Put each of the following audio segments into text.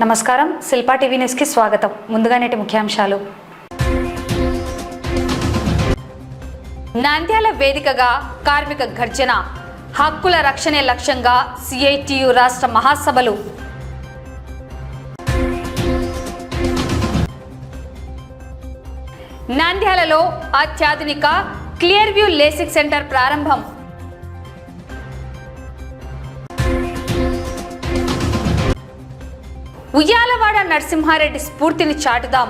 నమస్కారం, శిల్పా టీవీ న్యూస్కి స్వాగతం. ముందుగా నేటి ముఖ్యాంశాలు. నంద్యాల వేదికగా కార్మిక గర్జన, హక్కుల రక్షణే లక్ష్యంగా సిఐటియు రాష్ట్ర మహాసభలు. నంద్యాలలో అత్యాధునిక క్లియర్ వ్యూ లేసిక్ సెంటర్ ప్రారంభం. ఉయ్యాలవాడ నరసింహారెడ్డి స్ఫూర్తిని చాటుదాం,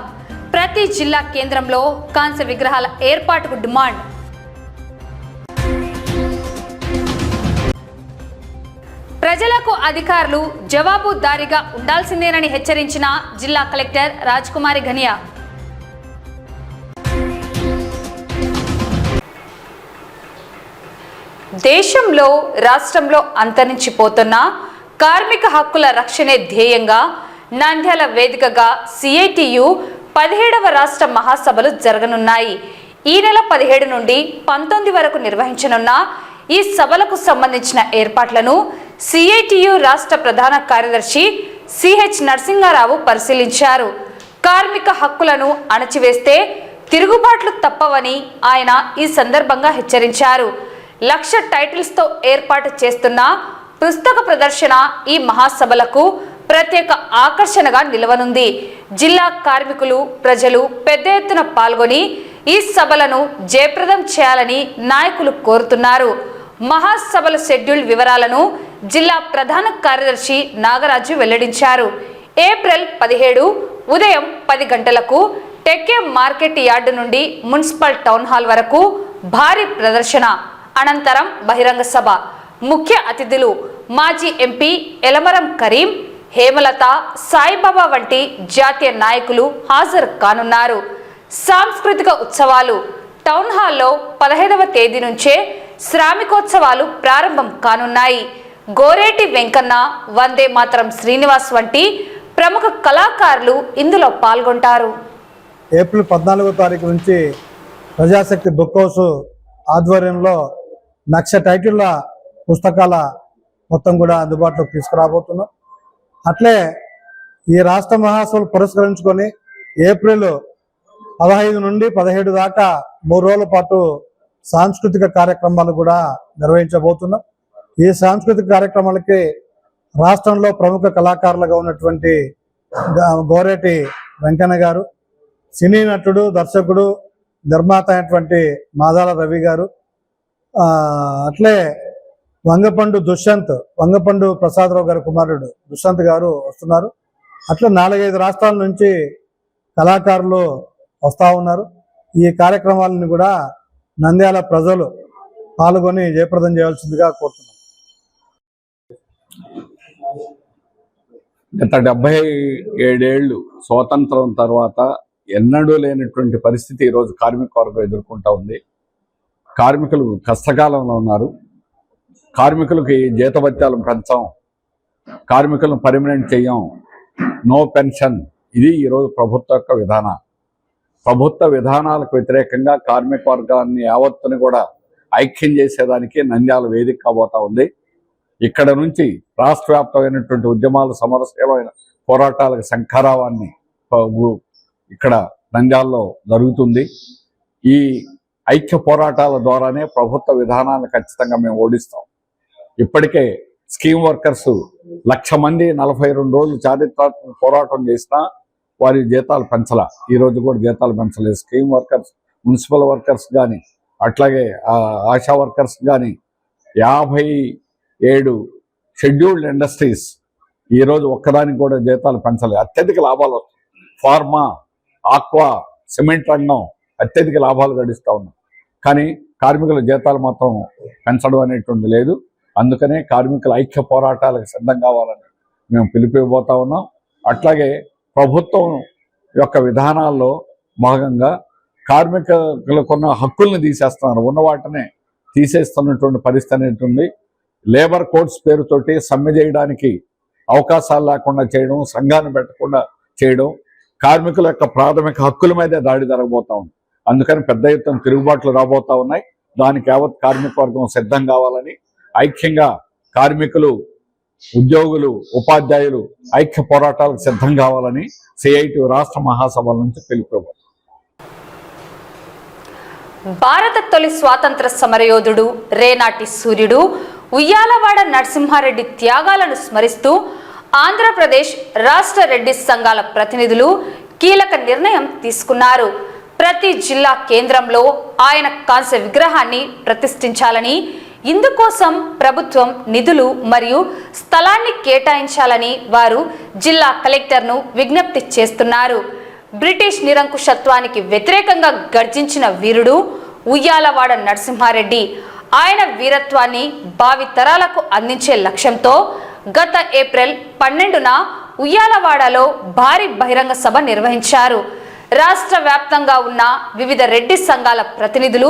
ప్రతి జిల్లా కేంద్రంలో కాంస్య విగ్రహాల ఏర్పాటుకు డిమాండ్. ప్రజలకు అధికారులు జవాబుదారీగా ఉండాల్సిందేనని హెచ్చరించిన జిల్లా కలెక్టర్ రాజ్కుమారి ఘనియా. దేశంలో రాష్ట్రంలో అంతరించిపోతున్న కార్మిక హక్కుల రక్షణే ధ్యేయంగా నంద్యాల వేదికగా సిఐటియు 17వ రాష్ట్ర మహాసభలు జరగనున్నాయి. ఈ నెల 17 నుండి 19 వరకు నిర్వహించనున్న ఈ సభలకు సంబంధించిన ఏర్పాట్లను సిఐటియు రాష్ట్ర ప్రధాన కార్యదర్శి సిహెచ్ నరసింహారావు పరిశీలించారు. కార్మిక హక్కులను అణచివేస్తే తిరుగుబాట్లు తప్పవని ఆయన ఈ సందర్భంగా హెచ్చరించారు. 1,00,000 టైటిల్స్తో ఏర్పాటు చేస్తున్న పుస్తక ప్రదర్శన ఈ మహాసభలకు ప్రత్యేక ఆకర్షణగా నిలవనుంది. జిల్లా కార్మికులు, ప్రజలు పెద్ద ఎత్తున పాల్గొని ఈ సభలను జయప్రదం చేయాలని నాయకులు కోరుతున్నారు. మహాసభల షెడ్యూల్ వివరాలను జిల్లా ప్రధాన కార్యదర్శి నాగరాజు వెల్లడించారు. ఏప్రిల్ 17 ఉదయం 10 గంటలకు టెక్కే మార్కెట్ యార్డు నుండి మున్సిపల్ టౌన్ హాల్ వరకు భారీ ప్రదర్శన, అనంతరం బహిరంగ సభ. ముఖ్య అతిథులు మాజీ ఎంపీ ఎలమరం కరీం, హేమలత, సాయిబాబా వంటి జాతీయ నాయకులు హాజరు కానున్నారు. సాంస్కృతిక ఉత్సవాలు. టౌన్ హాల్లో 15వ తేదీ నుంచే శ్రామికోత్సవాలు ప్రారంభం కానున్నాయి. గోరేటి వెంకన్న, వందే మాతరం శ్రీనివాస్ వంటి ప్రముఖ కళాకారులు ఇందులో పాల్గొంటారు. ఏప్రిల్ 14వ తారీఖు నుంచి ప్రజాశక్తి బుక్ హౌస్ ఆధ్వర్యంలో 1,00,000 టైటిళ్ల పుస్తకాల మొత్తం కూడా అందుబాటులోకి తీసుకురాబోతున్నాం. అట్లే ఈ రాష్ట్ర మహాసభలు పురస్కరించుకొని ఏప్రిల్ 15 నుండి 17 దాకా 3 రోజుల పాటు సాంస్కృతిక కార్యక్రమాలు కూడా నిర్వహించబోతున్నాం. ఈ సాంస్కృతిక కార్యక్రమాలకి రాష్ట్రంలో ప్రముఖ కళాకారులుగా ఉన్నటువంటి గోరేటి వెంకన్న గారు, సినీ నటుడు, దర్శకుడు, నిర్మాత అయినటువంటి మాదాల రవి గారు, అట్లే వంగపండు ప్రసాదరావు గారి కుమారుడు దుష్యంత్ గారు వస్తున్నారు. అట్లా 4-5 రాష్ట్రాల నుంచి కళాకారులు వస్తూ ఉన్నారు. ఈ కార్యక్రమాలను కూడా నంద్యాల ప్రజలు పాల్గొని జయప్రదం చేయాల్సిందిగా కోరుతున్నాం. గత 77 ఏళ్ళు స్వాతంత్రం తర్వాత ఎన్నడూ లేనటువంటి పరిస్థితి ఈరోజు కార్మిక వర్గం ఎదుర్కొంటూ ఉంది. కార్మికులు కష్టకాలంలో ఉన్నారు. కార్మికులకి జీతభత్యాలు పెంచాం, కార్మికులను పర్మనెంట్ చేయం, నో పెన్షన్. ఇది ఈరోజు ప్రభుత్వ యొక్క విధానం. ప్రభుత్వ విధానాలకు వ్యతిరేకంగా కార్మిక వర్గాన్ని యావత్తుని కూడా ఐక్యం చేసేదానికి నంద్యాల వేదిక కాబోతా ఉంది. ఇక్కడ నుంచి రాష్ట్ర వ్యాప్తమైనటువంటి ఉద్యమాలు, సమరశీలమైన పోరాటాలకు శంఖారావాన్ని ఇక్కడ నంద్యాలలో జరుగుతుంది. ఈ ఐక్య పోరాటాల ద్వారానే ప్రభుత్వ విధానాలను ఖచ్చితంగా మేము ఓడిస్తాం. ఇప్పటికే స్కీమ్ వర్కర్స్ 1,00,000 మంది 42 రోజులు చారిత్రాత్మక పోరాటం చేసినా వారి జీతాలు పెంచలా. ఈరోజు కూడా జీతాలు పెంచలేదు. స్కీమ్ వర్కర్స్, మున్సిపల్ వర్కర్స్ కానీ, అట్లాగే ఆశా వర్కర్స్ కానీ 57 షెడ్యూల్డ్ ఇండస్ట్రీస్ ఈరోజు ఒక్కదానికి కూడా జీతాలు పెంచలేదు. అత్యధిక లాభాలు వస్తాయి. ఫార్మా, ఆక్వా, సిమెంట్ రంగం అత్యధిక లాభాలు గడిస్తూ ఉన్నాం. కానీ కార్మికుల జీతాలు మాత్రం పెంచడం అనేటువంటి లేదు. అందుకనే కార్మికుల ఐక్య పోరాటాలకు సిద్ధం కావాలని మేము పిలిపిపోతా ఉన్నాం. అట్లాగే ప్రభుత్వం యొక్క విధానాల్లో భాగంగా కార్మికులకున్న హక్కుల్ని తీసేస్తున్నారు, ఉన్న వాటినే తీసేస్తున్నటువంటి పరిస్థితి అనేటువంటి. లేబర్ కోడ్స్ పేరుతోటి సమ్మె చేయడానికి అవకాశాలు లేకుండా చేయడం, సంఘాన్ని పెట్టకుండా చేయడం, కార్మికుల యొక్క ప్రాథమిక హక్కుల మీదే దాడి జరగబోతా ఉంది. అందుకని పెద్ద ఎత్తున తిరుగుబాట్లు రాబోతా ఉన్నాయి. దానికి యావత్ కార్మిక వర్గం సిద్ధం కావాలని, ఐక్యంగా కార్మికులు ఉద్యోగులు, ఉపాధ్యాయులు ఐక్య పోరాటాలకు సిద్ధం కావాలని సిఐటి రాష్ట్ర మహాసభల నుంచి పిలుపునివ్వాలి. భారత తొలి స్వాతంత్ర సమరయోధుడు, రేనాటి సూర్యుడు, ఉయ్యాలవాడ నరసింహారెడ్డి త్యాగాలను స్మరిస్తూ ఆంధ్రప్రదేశ్ రాష్ట్ర రెడ్డి సంఘాల ప్రతినిధులు కీలక నిర్ణయం తీసుకున్నారు. ప్రతి జిల్లా కేంద్రంలో ఆయన కాంస్య విగ్రహాన్ని ప్రతిష్ఠించాలని, ఇందుకోసం ప్రభుత్వం నిధులు మరియు స్థలాన్ని కేటాయించాలని వారు జిల్లా కలెక్టర్ను విజ్ఞప్తి చేస్తున్నారు. బ్రిటిష్ నిరంకుశత్వానికి వ్యతిరేకంగా గర్జించిన వీరుడు ఉయ్యాలవాడ నరసింహారెడ్డి. ఆయన వీరత్వాన్ని భావి తరాలకు అందించే లక్ష్యంతో గత ఏప్రిల్ 12న ఉయ్యాలవాడలో భారీ బహిరంగ సభ నిర్వహించారు. రాష్ట్ర వ్యాప్తంగా ఉన్న వివిధ రెడ్డి సంఘాల ప్రతినిధులు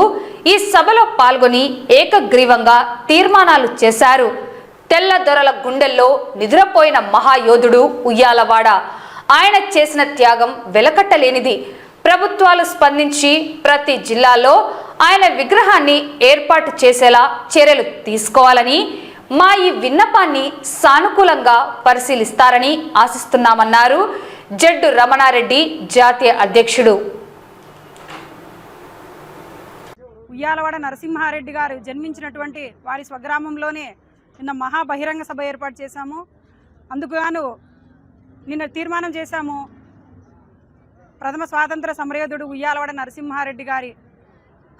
ఈ సభలో పాల్గొని ఏకగ్రీవంగా తీర్మానాలు చేశారు. తెల్ల దొరల గుండెల్లో నిద్రపోయిన మహాయోధుడు ఉయ్యాలవాడ. ఆయన చేసిన త్యాగం వెలకట్టలేనిది. ప్రభుత్వాలు స్పందించి ప్రతి జిల్లాలో ఆయన విగ్రహాన్ని ఏర్పాటు చేసేలా చర్యలు తీసుకోవాలని, మా ఈ విన్నపాన్ని సానుకూలంగా పరిశీలిస్తారని ఆశిస్తున్నామన్నారు జడ్డు రమణారెడ్డి, జాతీయ అధ్యక్షుడు. ఉయ్యాలవాడ నరసింహారెడ్డి గారు జన్మించినటువంటి వారి స్వగ్రామంలోనే నిన్న మహా బహిరంగ సభ ఏర్పాటు చేశాము. అందుకుగాను నిన్న తీర్మానం చేశాము, ప్రథమ స్వాతంత్ర సమరయోధుడు ఉయ్యాలవాడ నరసింహారెడ్డి గారి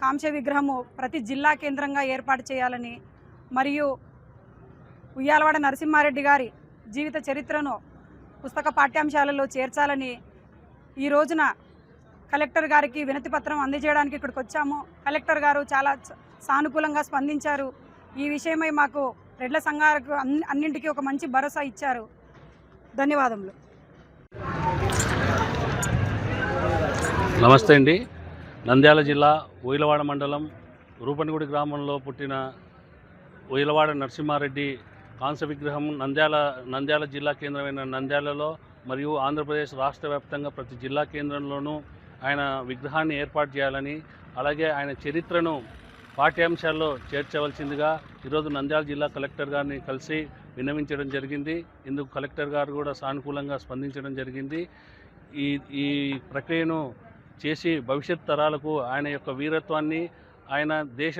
కాంస్య విగ్రహము ప్రతి జిల్లా కేంద్రంగా ఏర్పాటు చేయాలని, మరియు ఉయ్యాలవాడ నరసింహారెడ్డి గారి జీవిత చరిత్రను పుస్తక పాఠ్యాంశాలలో చేర్చాలని ఈ రోజున కలెక్టర్ గారికి వినతి పత్రం అందజేయడానికి ఇక్కడికి వచ్చాము. కలెక్టర్ గారు చాలా సానుకూలంగా స్పందించారు. ఈ విషయమై మాకు రెడ్ల సంఘాలకు అన్నింటికీ ఒక మంచి భరోసా ఇచ్చారు. ధన్యవాదములు. నమస్తే అండి. నంద్యాల జిల్లా ఉయ్యాలవాడ మండలం రూపనగుడి గ్రామంలో పుట్టిన ఉయ్యాలవాడ నరసింహారెడ్డి కాంస్య విగ్రహం నంద్యాల జిల్లా కేంద్రమైన నంద్యాలలో మరియు ఆంధ్రప్రదేశ్ రాష్ట్ర వ్యాప్తంగా ప్రతి జిల్లా కేంద్రంలోనూ ఆయన విగ్రహాన్ని ఏర్పాటు చేయాలని, అలాగే ఆయన చరిత్రను పాఠ్యాంశాల్లో చేర్చవలసిందిగా ఈరోజు నంద్యాల జిల్లా కలెక్టర్ గారిని కలిసి విన్నవించడం జరిగింది. ఇందుకు కలెక్టర్ గారు కూడా సానుకూలంగా స్పందించడం జరిగింది. ఈ ప్రక్రియను చేసి భవిష్యత్ తరాలకు ఆయన యొక్క వీరత్వాన్ని, ఆయన దేశ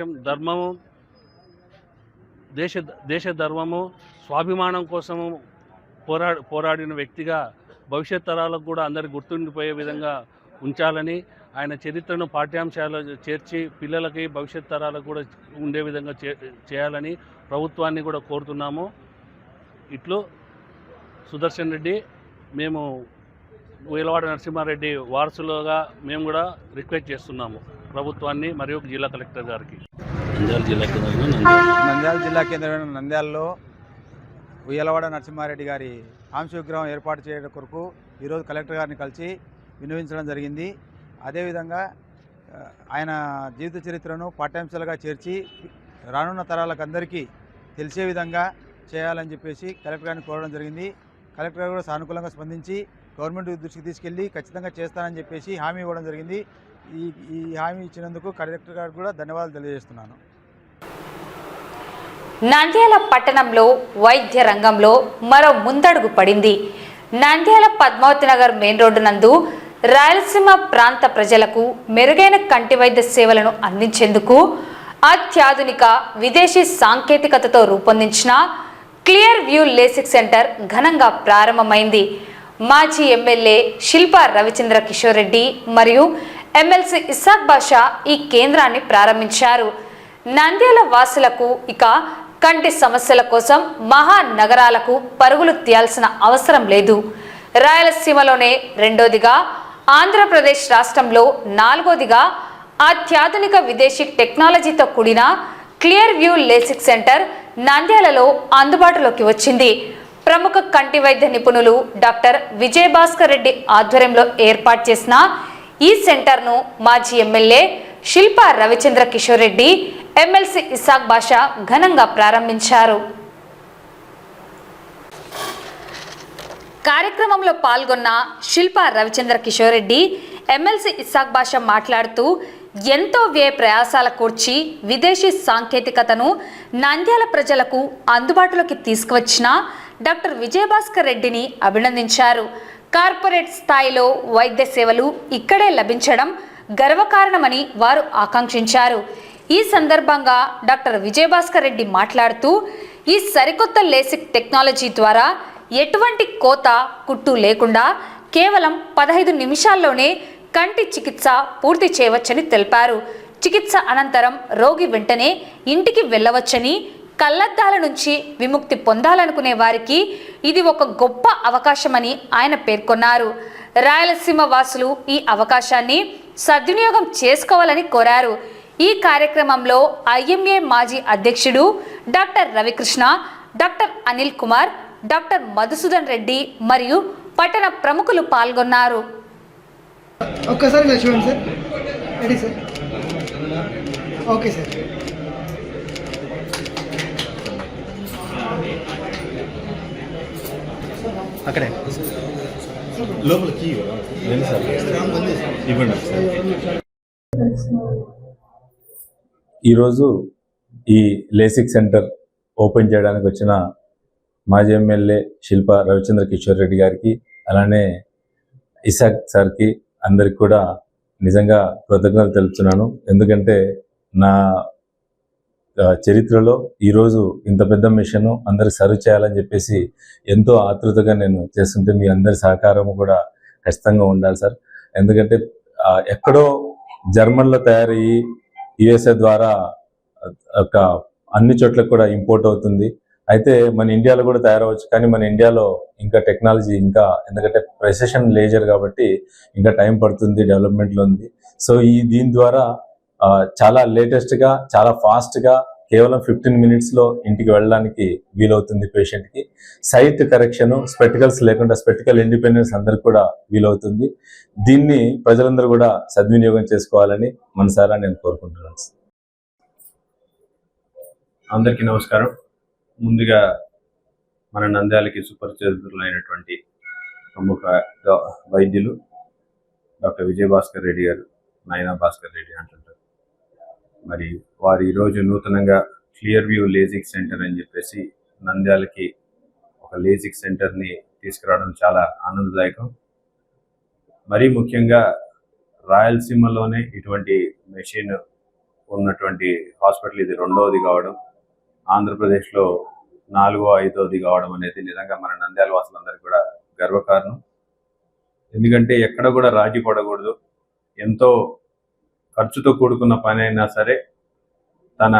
ధర్మము స్వాభిమానం కోసము పోరాడిన వ్యక్తిగా భవిష్యత్ తరాలకు కూడా అందరికి గుర్తుండిపోయే విధంగా ఉంచాలని, ఆయన చరిత్రను పాఠ్యాంశాలు చేర్చి పిల్లలకి భవిష్యత్ తరాలకు కూడా ఉండే విధంగా చేయాలని ప్రభుత్వాన్ని కూడా కోరుతున్నాము. ఇట్లు సుదర్శన్ రెడ్డి. మేము ఉయ్యాలవాడ నరసింహారెడ్డి వారసులుగా మేము కూడా రిక్వెస్ట్ చేస్తున్నాము ప్రభుత్వాన్ని మరియు జిల్లా కలెక్టర్ గారికి. నంద్యాల జిల్లా కేంద్రమైన నంద్యాలలో ఉయ్యాలవాడ నరసింహారెడ్డి గారి కాంస్య విగ్రహం ఏర్పాటు చేయడం కొరకు ఈరోజు కలెక్టర్ గారిని కలిసి విన్నవించడం జరిగింది. అదేవిధంగా ఆయన జీవిత చరిత్రను పాఠ్యాంశాలుగా చేర్చి రానున్న తరాలకు అందరికీ తెలిసే విధంగా చేయాలని చెప్పేసి కలెక్టర్ గారిని కోరడం జరిగింది. కలెక్టర్ గారు కూడా సానుకూలంగా స్పందించి గవర్నమెంట్ దృష్టికి తీసుకెళ్లి ఖచ్చితంగా చేస్తానని చెప్పేసి హామీ ఇవ్వడం జరిగింది. ఈ హామీ ఇచ్చినందుకు కలెక్టర్ గారికి కూడా ధన్యవాదాలు తెలియజేస్తున్నాను. నంద్యాల పట్టణంలో వైద్య రంగంలో మరో ముందడుగు పడింది. నంద్యాల పద్మావతి నగర్ మెయిన్ రోడ్డు నందు రాయలసీమ ప్రాంత ప్రజలకు మెరుగైన కంటి వైద్య సేవలను అందించేందుకు అత్యాధునిక విదేశీ సాంకేతికతతో రూపొందించిన క్లియర్ వ్యూ లేసిక్ సెంటర్ ఘనంగా ప్రారంభమైంది. మాజీ ఎమ్మెల్యే శిల్పా రవిచంద్ర కిషోర్ రెడ్డి మరియు ఎమ్మెల్సీ ఇస్సాక్ బాషా ఈ కేంద్రాన్ని ప్రారంభించారు. నంద్యాల వాసులకు ఇక కంటి సమస్యల కోసం మహానగరాలకు పరుగులు తీయాల్సిన అవసరం లేదు. రాయలసీమలోనే రెండోదిగా, ఆంధ్రప్రదేశ్ రాష్ట్రంలో నాలుగోదిగా అత్యాధునిక విదేశీ టెక్నాలజీతో కూడిన క్లియర్ వ్యూ లేసిక్ సెంటర్ నంద్యాలలో అందుబాటులోకి వచ్చింది. ప్రముఖ కంటి వైద్య నిపుణులు డాక్టర్ విజయభాస్కర్ రెడ్డి ఆధ్వర్యంలో ఏర్పాటు చేసిన ఈ సెంటర్ను మాజీ ఎమ్మెల్యే శిల్పా రవిచంద్ర కిషోర్ రెడ్డి, ఎమ్మెల్సీ ఇస్సాక్ బాషా ఘనంగా ప్రారంభించారు. కార్యక్రమంలో పాల్గొన్న శిల్పా రవిచంద్ర కిషోర్ రెడ్డి, ఎమ్మెల్సీ ఇస్సాక్ బాషా మాట్లాడుతూ ఎంతో వ్యయ ప్రయాసాల కూర్చి విదేశీ సాంకేతికతను నంద్యాల ప్రజలకు అందుబాటులోకి తీసుకువచ్చిన డాక్టర్ విజయభాస్కర్ రెడ్డిని అభినందించారు. కార్పొరేట్ స్థాయిలో వైద్య సేవలు ఇక్కడే లభించడం గర్వకారణమని వారు ఆకాంక్షించారు. ఈ సందర్భంగా డాక్టర్ విజయభాస్కర్ రెడ్డి మాట్లాడుతూ, ఈ సరికొత్త లేసిక్ టెక్నాలజీ ద్వారా ఎటువంటి కోత కుట్టు లేకుండా కేవలం 15 నిమిషాల్లోనే కంటి చికిత్స పూర్తి చేయవచ్చని తెలిపారు. చికిత్స అనంతరం రోగి వెంటనే ఇంటికి వెళ్ళవచ్చని, కళ్లద్దాల నుంచి విముక్తి పొందాలనుకునే వారికి ఇది ఒక గొప్ప అవకాశమని ఆయన పేర్కొన్నారు. రాయలసీమ వాసులు ఈ అవకాశాన్ని సద్వినియోగం చేసుకోవాలని కోరారు. ఈ కార్యక్రమంలో ఐఎంఏ మాజీ అధ్యక్షుడు doctor Ravikrishna, doctor Anil Kumar, doctor Madhusudan Reddy మరియు పట్టణ ప్రముఖులు పాల్గొన్నారు. ఒక్కసారి ఇలా చూడండి sir. Ready sir. Okay sir. అక్కడే లోపలికి ఇవ్వండి. ఈరోజు ఈ లేసిక్ సెంటర్ ఓపెన్ చేయడానికి వచ్చిన మాజీ ఎమ్మెల్యే శిల్ప రవిచంద్ర కిషోర్ రెడ్డి గారికి, అలానే ఇసాక్ సార్కి, అందరికి కూడా నిజంగా కృతజ్ఞతలు తెలుపుతున్నాను. ఎందుకంటే నా చరిత్రలో ఈరోజు ఇంత పెద్ద మిషన్ అందరికి సర్వ్ చేయాలని చెప్పేసి ఎంతో ఆతృతగా నేను చేస్తుంటే మీ అందరి సహకారం కూడా ఖచ్చితంగా ఉండాలి సార్. ఎందుకంటే ఎక్కడో జర్మన్లో తయారయ్యి యుఎస్ఏ ద్వారా ఒక అన్ని చోట్లకు కూడా ఇంపోర్ట్ అవుతుంది. అయితే మన ఇండియాలో కూడా తయారవచ్చు, కానీ మన ఇండియాలో ఇంకా టెక్నాలజీ ఎందుకంటే ప్రెసిషన్ లేజర్ కాబట్టి ఇంకా టైం పడుతుంది, డెవలప్మెంట్లో ఉంది. సో దీని ద్వారా చాలా లేటెస్ట్గా, చాలా ఫాస్ట్గా కేవలం 15 మినిట్స్లో ఇంటికి వెళ్ళడానికి వీలవుతుంది పేషెంట్కి. సైట్ కరెక్షన్, స్పెటికల్స్ లేకుండా స్పెటికల్ ఇండిపెండెన్స్ అందరికి కూడా వీలవుతుంది. దీన్ని ప్రజలందరూ కూడా సద్వినియోగం చేసుకోవాలని మనసారా నేను కోరుకుంటున్నాను. అందరికీ నమస్కారం. ముందుగా మన నంద్యాలకి సుపరిచితులైనటువంటి ప్రముఖ వైద్యులు డాక్టర్ విజయభాస్కర్ రెడ్డి గారు, నాయనా భాస్కర్ రెడ్డి అంటుంటారు. మరి వారు ఈరోజు నూతనంగా క్లియర్ వ్యూ లేజిక్ సెంటర్ అని చెప్పేసి నంద్యాలకి ఒక లేజిక్ సెంటర్ని తీసుకురావడం చాలా ఆనందదాయకం. మరీ ముఖ్యంగా రాయలసీమలోనే ఇటువంటి మెషిన్ ఉన్నటువంటి హాస్పిటల్ ఇది 2వది కావడం, ఆంధ్రప్రదేశ్లో 4వ, 5వది కావడం అనేది నిజంగా మన నంద్యాల వాసులందరికీ కూడా గర్వకారణం. ఎందుకంటే ఎక్కడ కూడా రాజీ పడకూడదు. ఎంతో ఖర్చుతో కూడుకున్న పని అయినా సరే తన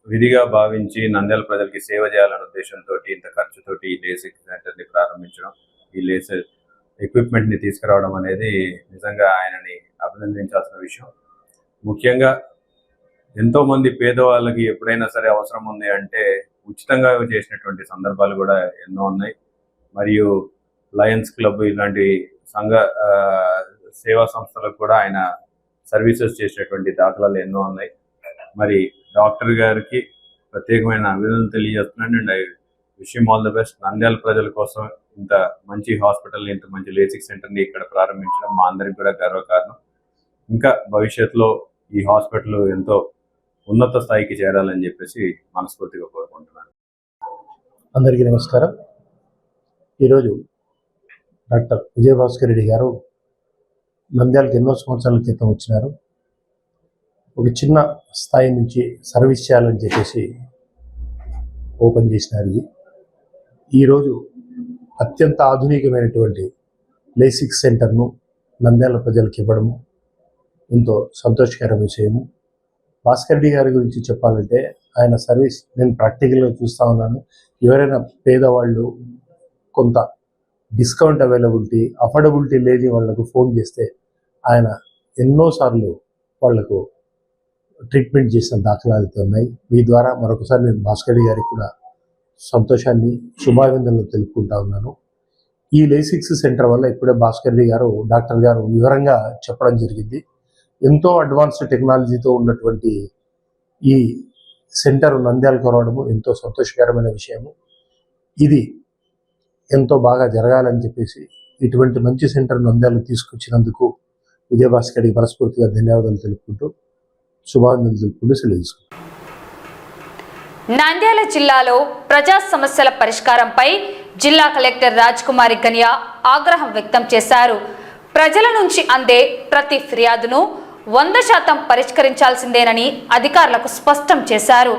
విధిగా భావించి నంద్యాల ప్రజలకి సేవ చేయాలనే ఉద్దేశంతో ఇంత ఖర్చుతోటి ఈ లేసిక్ సెంటర్ని ప్రారంభించడం, ఈ లేసర్ ఎక్విప్మెంట్ని తీసుకురావడం అనేది నిజంగా ఆయనని అభినందించాల్సిన విషయం. ముఖ్యంగా ఎంతోమంది పేదవాళ్ళకి ఎప్పుడైనా సరే అవసరం ఉంది అంటే ఉచితంగా చేసినటువంటి సందర్భాలు కూడా ఎన్నో ఉన్నాయి. మరియు లయన్స్ క్లబ్ ఇలాంటి సంఘ సేవా సంస్థలకు కూడా ఆయన సర్వీసెస్ చేసినటువంటి దాఖలాలు ఎన్నో ఉన్నాయి. మరి డాక్టర్ గారికి ప్రత్యేకమైన అభినందనలు తెలియజేస్తున్నాను. And I wish him all the best. Nandyal ప్రజల కోసం ఇంత మంచి హాస్పిటల్ని, ఇంత మంచి లేసిక్ సెంటర్ని ఇక్కడ ప్రారంభించడం మా అందరికి కూడా గర్వకారణం. ఇంకా భవిష్యత్తులో ఈ హాస్పిటల్ ఎంతో ఉన్నత స్థాయికి చేరాలని చెప్పేసి మనస్ఫూర్తిగా కోరుకుంటున్నాను. అందరికీ నమస్కారం. ఈరోజు డాక్టర్ విజయభాస్కర్ రెడ్డి గారు నంద్యాలకు ఎన్నో సంవత్సరాల క్రితం వచ్చినారు. ఒక చిన్న స్థాయి నుంచి సర్వీస్ చేయాలని చెప్పేసి ఓపెన్ చేసినారు. ఈరోజు అత్యంత ఆధునికమైనటువంటి లేసిక్ సెంటర్ను నంద్యాల ప్రజలకు ఇవ్వడము ఎంతో సంతోషకరమైన విషయము. భాస్కర్ రెడ్డి గారి గురించి చెప్పాలంటే ఆయన సర్వీస్ నేను ప్రాక్టికల్గా చూస్తూ ఉన్నాను. ఎవరైనా పేదవాళ్ళు కొంత డిస్కౌంట్ అవైలబిలిటీ, అఫోర్డబిలిటీ లేని వాళ్ళకు ఫోన్ చేస్తే ఆయన ఎన్నోసార్లు వాళ్లకు ట్రీట్మెంట్ చేసిన దాఖలాలు ఉన్నాయి. మీ ద్వారా మరొకసారి నేను భాస్కర్ రెడ్డి గారికి కూడా సంతోషాన్ని, శుభాభినందనలు తెలుపుకుంటా ఉన్నాను. ఈ లేసిక్స్ సెంటర్ వల్ల ఇప్పుడే భాస్కర్ రెడ్డి గారు, డాక్టర్ గారు వివరంగా చెప్పడం జరిగింది. ఎంతో అడ్వాన్స్డ్ టెక్నాలజీతో ఉన్నటువంటి ఈ సెంటర్ నంద్యాలకు రావడము ఎంతో సంతోషకరమైన విషయము. ఇది ఎంతో బాగా జరగాలని చెప్పేసి ఇటువంటి మంచి సెంటర్ నంద్యాలకు తీసుకొచ్చినందుకు విజయభాస్కర్ రెడ్డికి మనస్ఫూర్తిగా ధన్యవాదాలు తెలుపుకుంటూ శుభాకాంక్షలు తెలుపుకుంటూ సెలవు తీసుకుంటాం. నంద్యాల జిల్లాలో ప్రజా సమస్యల పరిష్కారంపై జిల్లా కలెక్టర్ రాజ్ కుమారి గనియా ఆగ్రహం వ్యక్తం చేశారు. ప్రజల నుంచి అందే ప్రతి ఫిర్యాదును 100% పరిష్కరించాల్సిందేనని అధికారులకు స్పష్టం చేశారు.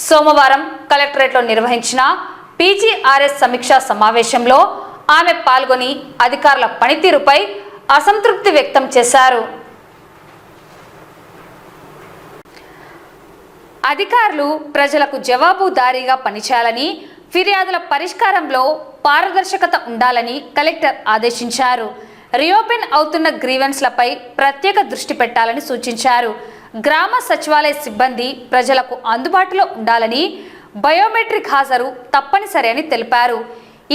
సోమవారం కలెక్టరేట్లో నిర్వహించిన పీజీఆర్ఎస్ సమీక్షా సమావేశంలో ఆమె పాల్గొని అధికారుల పనితీరుపై అసంతృప్తి వ్యక్తం చేశారు. అధికారులు ప్రజలకు జవాబుదారీగా పనిచేయాలని, ఫిర్యాదుల పరిష్కారంలో పారదర్శకత ఉండాలని కలెక్టర్ ఆదేశించారు. రీఓపెన్ అవుతున్న గ్రీవెన్స్లపై ప్రత్యేక దృష్టి పెట్టాలని సూచించారు. గ్రామ సచివాలయ సిబ్బంది ప్రజలకు అందుబాటులో ఉండాలని, బయోమెట్రిక్ హాజరు తప్పనిసరి అని తెలిపారు.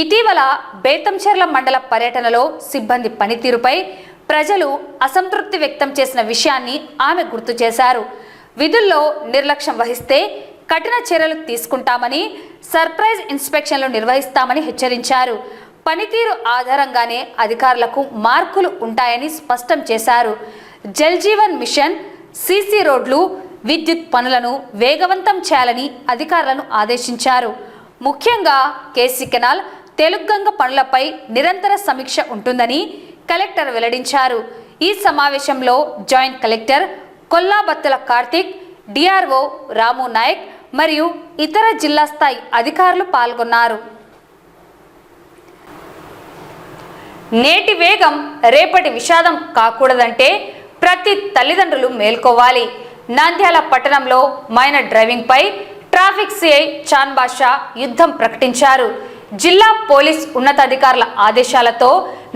ఇటీవల బేతంచెర్ల మండల పర్యటనలో సిబ్బంది పనితీరుపై ప్రజలు అసంతృప్తి వ్యక్తం చేసిన విషయాన్ని ఆమె గుర్తు చేశారు. విధుల్లో నిర్లక్ష్యం వహిస్తే కఠిన చర్యలు తీసుకుంటామని, సర్ప్రైజ్ ఇన్స్పెక్షన్లు నిర్వహిస్తామని హెచ్చరించారు. పనితీరు ఆధారంగానే అధికారులకు మార్కులు ఉంటాయని స్పష్టం చేశారు. జల్ జీవన్ మిషన్, సీసీ రోడ్లు, విద్యుత్ పనులను వేగవంతం చేయాలని అధికారులను ఆదేశించారు. ముఖ్యంగా కేసీ కెనాల్, తెలుగంగ పనులపై నిరంతర సమీక్ష ఉంటుందని కలెక్టర్ వెల్లడించారు. ఈ సమావేశంలో joint collector Kollabathula Karthik, DRO Ramu Naik మరియు ఇతర జిల్లా స్థాయి అధికారులు పాల్గొన్నారు. నేటి వేగం రేపటి విషాదం కాకూడదంటే ప్రతి తల్లిదండ్రులు మేల్కోవాలి. నంద్యాల పట్టణంలో మైనర్ డ్రైవింగ్పై ట్రాఫిక్ సిఐ చాన్ బాషా యుద్ధం ప్రకటించారు. జిల్లా పోలీస్ ఉన్నతాధికారుల ఆదేశాలతో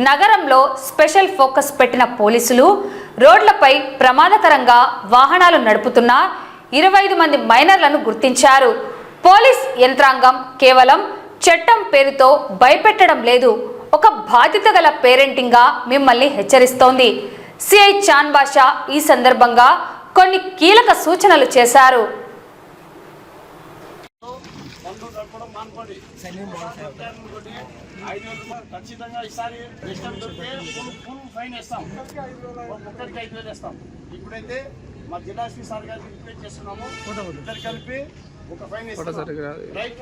నగరంలో స్పెషల్ ఫోకస్ పెట్టిన పోలీసులు రోడ్లపై ప్రమాదకరంగా వాహనాలు నడుపుతున్న 25 మంది మైనర్లను గుర్తించారు. పోలీస్ యంత్రాంగం కేవలం చట్టం పేరుతో భయపెట్టడం లేదు, ఒక బాధ్యత గల పేరెంటింగ్గా మిమ్మల్ని హెచ్చరిస్తోంది. సిఐ చాన్ బాషా ఈ సందర్భంగా కొన్ని కీలక సూచనలు చేశారు. ఖచ్చితంగా ఈసారి ఫైన్ వేస్తాం, ఒక్కరికి 5,000 వేస్తాం. ఇప్పుడైతే మా జిల్లా ఎస్పీ సార్ గారికి రిక్వెస్ట్ చేస్తున్నాము, ఇద్దరు కలిపి ఒక ఫైన్ వేస్తాం. రైట్,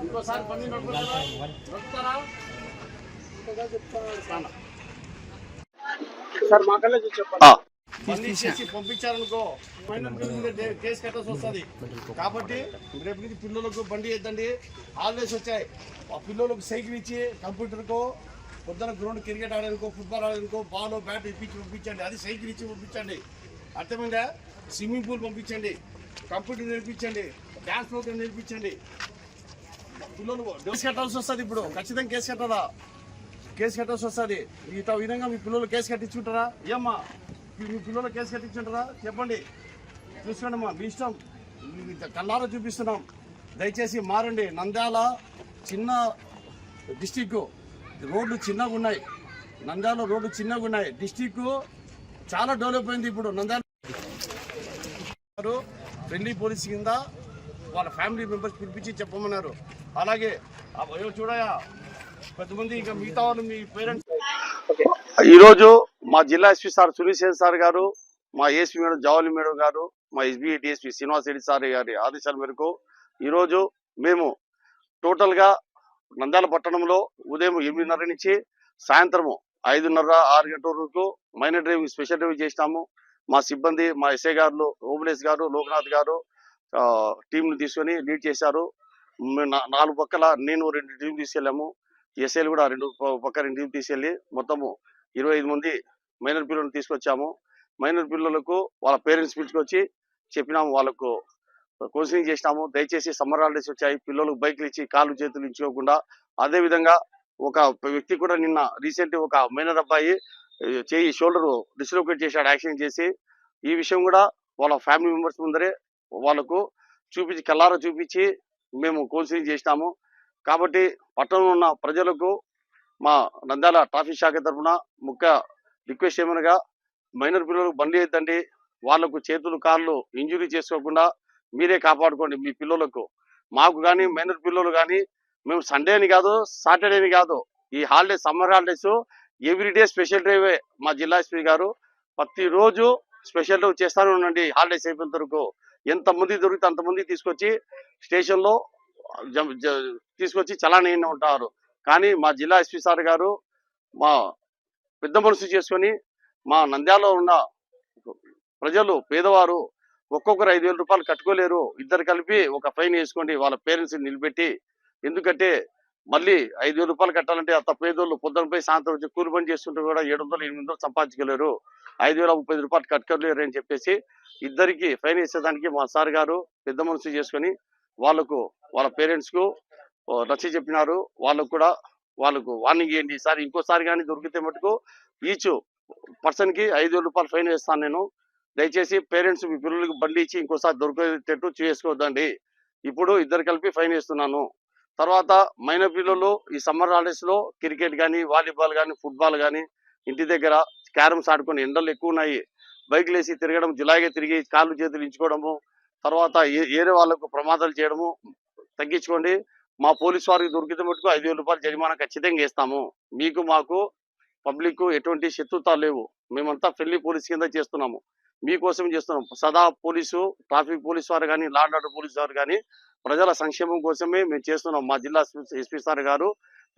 ఇంకోసారి బండి నడుపుతారా సార్? మా కళ్ళ చెప్పాలి, పంపించారనుకో కేసు కట్టాల్సి వస్తుంది. కాబట్టి రేపు నుంచి పిల్లలకు బండి వేద్దండి. హాలిడేస్ వచ్చాయి, ఆ పిల్లలకు సైకిల్ ఇచ్చి కంప్యూటర్కో, పొద్దున గ్రౌండ్ క్రికెట్ ఆడడానికో, ఫుట్బాల్ ఆడడానికో బాల్ బ్యాట్ ఇప్పించి పంపించండి. అది సైకిల్ ఇచ్చి పంపించండి. అర్థమైందా? స్విమ్మింగ్ పూల్ పంపించండి, కంప్యూటర్ నేర్పించండి, డ్యాన్స్ ప్రోగ్రామ్ నేర్పించండి. పిల్లలు కేసు కట్టాల్సి వస్తుంది. ఇప్పుడు ఖచ్చితంగా కేసు కట్టాలా? కేసు కట్టాల్సి వస్తుంది. ఈ విధంగా మీ పిల్లలు కేసు కట్టించుంటారా? ఏమ్మా మీ పిల్లలు కేసు కట్టించుంటారా? చెప్పండి, చూసుకోండి అమ్మా, మీ ఇష్టం, కళ్ళారా చూపిస్తున్నాం. దయచేసి మారండి. నంద్యాల చిన్న డిస్టిక్, రోడ్లు చిన్నగా ఉన్నాయి. నంద్యాల రోడ్లు చిన్నగా ఉన్నాయి. డిస్టిక్ చాలా డెవలప్ అయింది. ఇప్పుడు నంద్యాల ఫ్రెండ్లీ పోలీస్ కింద వాళ్ళ ఫ్యామిలీ మెంబర్స్ పిలిపించి చెప్పమన్నారు. అలాగే చూడయా కొంతమంది ఇంకా మిగతా వాళ్ళు మీ పేరెంట్స్. ఈరోజు మా జిల్లా ఎస్పీ సార్ సునీల్ సార్ గారు, మా ఏఎస్పీ మేడం జవాలి మేడం గారు, మా SB DSP Srinivas Reddy sir గారి ఆదేశాల మేరకు ఈరోజు మేము టోటల్గా నంద్యాల పట్టణంలో ఉదయం 8:30 నుంచి సాయంత్రము 5:30-6 గంటల వరకు మైనర్ డ్రైవింగ్ స్పెషల్ డ్రైవింగ్ చేసినాము. మా సిబ్బంది, మా ఎస్ఐ గారు, ఓబులేస్ గారు, లోకనాథ్ గారు టీంను తీసుకొని లీడ్ చేశారు. 4 పక్కల నేను 2 టీం తీసుకెళ్ళాము. ఎస్ఐలు కూడా 2 పక్క 2 టీం తీసుకెళ్ళి మొత్తము 25 మంది మైనర్ పిల్లలను తీసుకొచ్చాము. మైనర్ పిల్లలకు వాళ్ళ పేరెంట్స్ పిలుచుకొచ్చి చెప్పినాము, వాళ్ళకు కౌన్సిలింగ్ చేసినాము. దయచేసి సమ్మర్ హాలిడేస్ వచ్చాయి, పిల్లలకు బైక్లు ఇచ్చి కాళ్ళు చేతులు ఇచ్చుకోకుండా. అదేవిధంగా ఒక వ్యక్తి కూడా నిన్న రీసెంట్ ఒక మైనర్ అబ్బాయి చేయి షోల్డర్ డిస్లోకేట్ చేశాడు యాక్సిడెంట్ చేసి. ఈ విషయం కూడా వాళ్ళ ఫ్యామిలీ మెంబర్స్ ముందరే వాళ్ళకు చూపించి, కళ్ళారా చూపించి మేము కౌన్సిలింగ్ చేసినాము. కాబట్టి పట్టణంలో ఉన్న ప్రజలకు మా నంద్యాల ట్రాఫిక్ శాఖ తరఫున ముఖ్య రిక్వెస్ట్ ఏమనగా, మైనర్ పిల్లలకు బండి వేద్దండి. వాళ్ళకు చేతులు కాళ్ళు ఇంజురీ చేసుకోకుండా మీరే కాపాడుకోండి మీ పిల్లలకు. మాకు కానీ మైనర్ పిల్లలు కానీ మేము సండే అని కాదు, సాటర్డే అని కాదు, ఈ holidays summer holidays everyday special డ్రైవే మా జిల్లా ఎస్పీ గారు ప్రతిరోజు స్పెషల్ చేస్తానే ఉండండి. హాలిడేస్ అయిపోయిన వరకు ఎంతమంది దొరికితే అంతమంది తీసుకొచ్చి స్టేషన్లో తీసుకొచ్చి చలానీ ఉంటారు. కానీ మా జిల్లా ఎస్పీ సార్ గారు మా పెద్ద మనసు చేసుకొని మా నంద్యాలలో ఉన్న ప్రజలు పేదవారు ఒక్కొక్కరు 5,000 రూపాయలు కట్టుకోలేరు, ఇద్దరు కలిపి ఒక ఫైన్ వేసుకోండి వాళ్ళ పేరెంట్స్ నిలబెట్టి. ఎందుకంటే మళ్ళీ 5,000 రూపాయలు కట్టాలంటే అంత పేదోళ్ళు పొద్దునపై సాయంత్రం వచ్చి కూలి పని చేస్తుంటే కూడా 700-800 సంపాదించగలేరు, 5,030 రూపాయలు కట్టుకోలేరు అని చెప్పేసి ఇద్దరికి ఫైన్ వేసేదానికి మా సార్ గారు పెద్ద మనసు చేసుకొని వాళ్ళ పేరెంట్స్కు నచ్చి చెప్పినారు. వాళ్ళకు వార్నింగ్ ఇవ్వండి, ఈసారి ఇంకోసారి కానీ దొరికితే మటుకు ఈచ్ పర్సన్కి 5,000 రూపాయలు ఫైన్ వేస్తాను నేను. దయచేసి పేరెంట్స్ మీ పిల్లలకి బండి ఇచ్చి ఇంకోసారి దొరికేటట్టు చేసుకోవద్దండి. ఇప్పుడు ఇద్దరు కలిపి ఫైన్ వేస్తున్నాను. తర్వాత మైనర్ పిల్లలు ఈ సమ్మర్ హాలిడేస్లో క్రికెట్ కానీ, వాలీబాల్ కానీ, ఫుట్బాల్ కానీ ఇంటి దగ్గర క్యారమ్స్ ఆడుకొని, ఎండలు ఎక్కువ ఉన్నాయి, బైక్లు వేసి తిరగడం, జులాయిగా తిరిగి కాళ్ళు చేతులు ఇంచుకోవడము, తర్వాత ఏరే వాళ్ళకు ప్రమాదాలు చేయడము తగ్గించుకోండి. మా పోలీసు వారికి దొరికితే మటుకు 5,000 రూపాయలు జరిమానా ఖచ్చితంగా వేస్తాము. మీకు మాకు పబ్లిక్ ఎటువంటి శత్రుత లేవు, మేమంతా ఫ్రెండ్లీ పోలీస్ కింద చేస్తున్నాము, మీకోసం చేస్తున్నాం. సదా పోలీసు, ట్రాఫిక్ పోలీసు వారు కానీ, లా అండ్ ఆర్డర్ పోలీసు వారు కానీ ప్రజల సంక్షేమం కోసమే మేము చేస్తున్నాం. మా జిల్లా ఎస్పీ సార్ గారు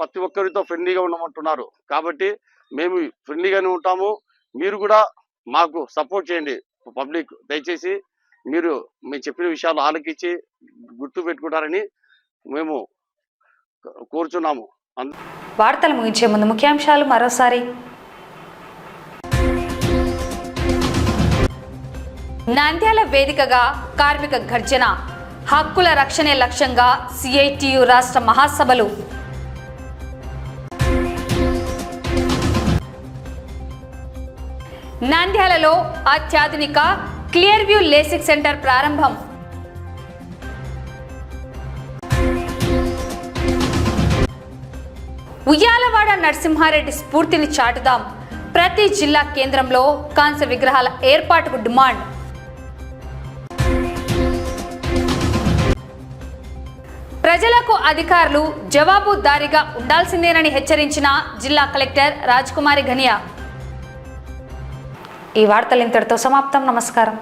ప్రతి ఒక్కరితో ఫ్రెండ్లీగా ఉండమంటున్నారు. కాబట్టి మేము ఫ్రెండ్లీగానే ఉంటాము. మీరు కూడా మాకు సపోర్ట్ చేయండి. పబ్లిక్ దయచేసి మీరు చెప్పిన విషయాలు ఆలకించి గుర్తు పెట్టుకుంటారని మేము కోరుచున్నాము. వార్తలు ముగించే ముందు ముఖ్యాంశాలు మరోసారి. నంద్యాల వేదికగా కార్మిక గర్జన, హక్కుల రక్షణే లక్ష్యంగా సిఐటియు రాష్ట్ర మహాసభలు. నంద్యాలలో అత్యాధునిక క్లియర్ వ్యూ లేసిక్ సెంటర్ ప్రారంభం. ఉయ్యాలవాడ నరసింహారెడ్డి స్ఫూర్తిని చాటుదాం, ప్రతి జిల్లా కేంద్రంలో కాంస్య విగ్రహాల ఏర్పాటుకు డిమాండ్. ప్రజలకు అధికారులు జవాబుదారీగా ఉండాల్సిందేనని హెచ్చరించిన జిల్లా కలెక్టర్ రాజ్కుమారి ఘనియా. ఈ వార్తలు ఇంతటితో సమాప్తం. నమస్కారం.